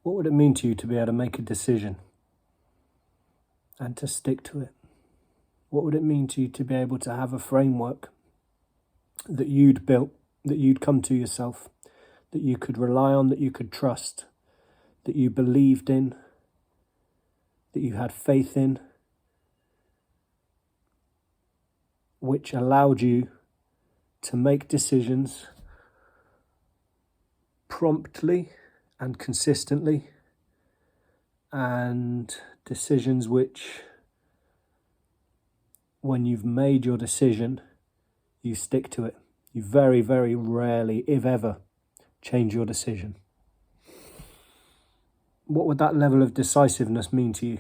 What would it mean to you to be able to make a decision and to stick to it? What would it mean to you to be able to have a framework that you'd built, that you'd come to yourself, that you could rely on, that you could trust, that you believed in, that you had faith in, which allowed you to make decisions promptly and consistently, and decisions which, when you've made your decision, you stick to it. You very, very rarely, if ever, change your decision. What would that level of decisiveness mean to you?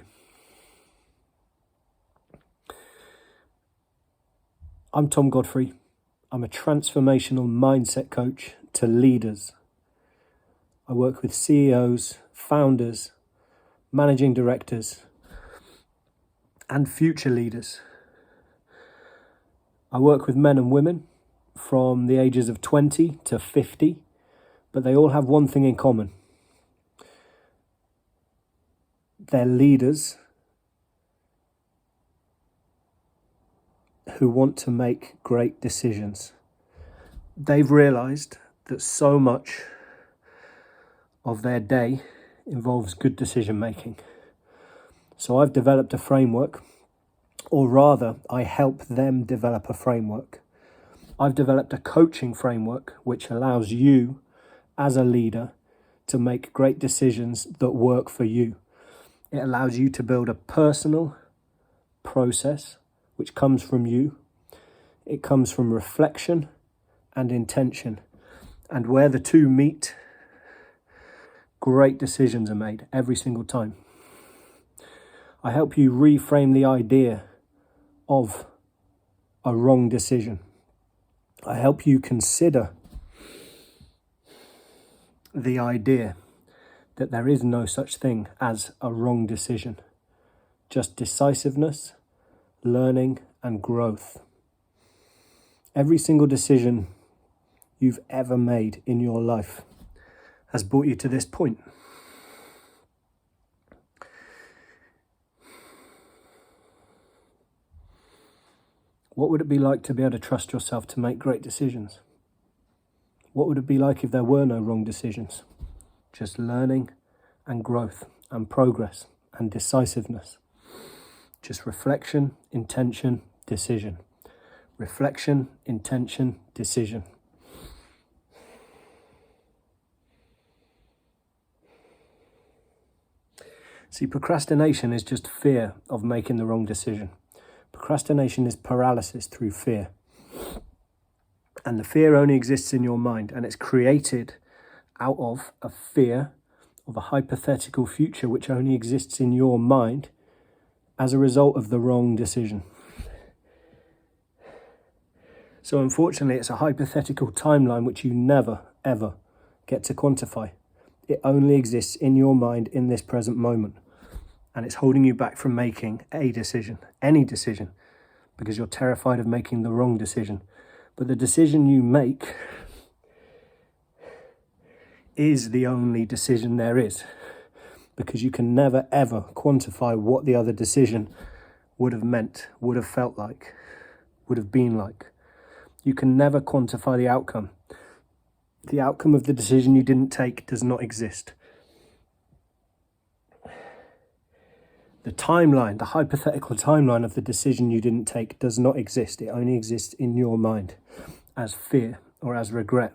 I'm Tom Godfrey. I'm a transformational mindset coach to leaders. I work with CEOs, founders, managing directors, and future leaders. I work with men and women from the ages of 20 to 50, but they all have one thing in common. They're leaders who want to make great decisions. They've realized that so much of their day involves good decision making. So I've developed a framework, or rather, I help them develop a framework. I've developed a coaching framework which allows you as a leader to make great decisions that work for you. It allows you to build a personal process which comes from you. It comes from reflection and intention. And where the two meet, great decisions are made every single time. I help you reframe the idea of a wrong decision. I help you consider the idea that there is no such thing as a wrong decision, just decisiveness, learning, and growth. Every single decision you've ever made in your life has brought you to this point. What would it be like to be able to trust yourself to make great decisions? What would it be like if there were no wrong decisions? Just learning and growth and progress and decisiveness. Just reflection, intention, decision. Reflection, intention, decision. See, procrastination is just fear of making the wrong decision. Procrastination is paralysis through fear. And the fear only exists in your mind, and it's created out of a fear of a hypothetical future which only exists in your mind as a result of the wrong decision. So unfortunately, it's a hypothetical timeline which you never, ever get to quantify. It only exists in your mind in this present moment. And it's holding you back from making a decision, any decision, because you're terrified of making the wrong decision. But the decision you make is the only decision there is, because you can never, ever quantify what the other decision would have meant, would have felt like, would have been like. You can never quantify the outcome. The outcome of the decision you didn't take does not exist. The timeline, the hypothetical timeline of the decision you didn't take does not exist. It only exists in your mind as fear or as regret.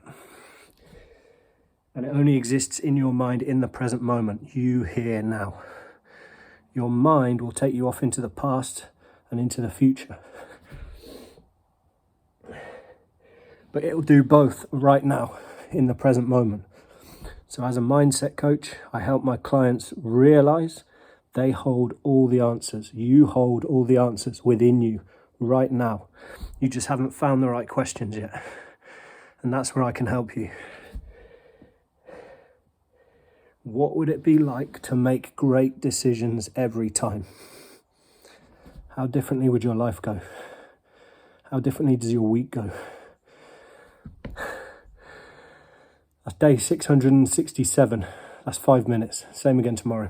And it only exists in your mind in the present moment, you here now. Your mind will take you off into the past and into the future. But it will do both right now in the present moment. So as a mindset coach, I help my clients realize they hold all the answers. You hold all the answers within you right now. You just haven't found the right questions yet. And that's where I can help you. What would it be like to make great decisions every time? How differently would your life go? How differently does your week go? That's day 667. That's 5 minutes. Same again tomorrow.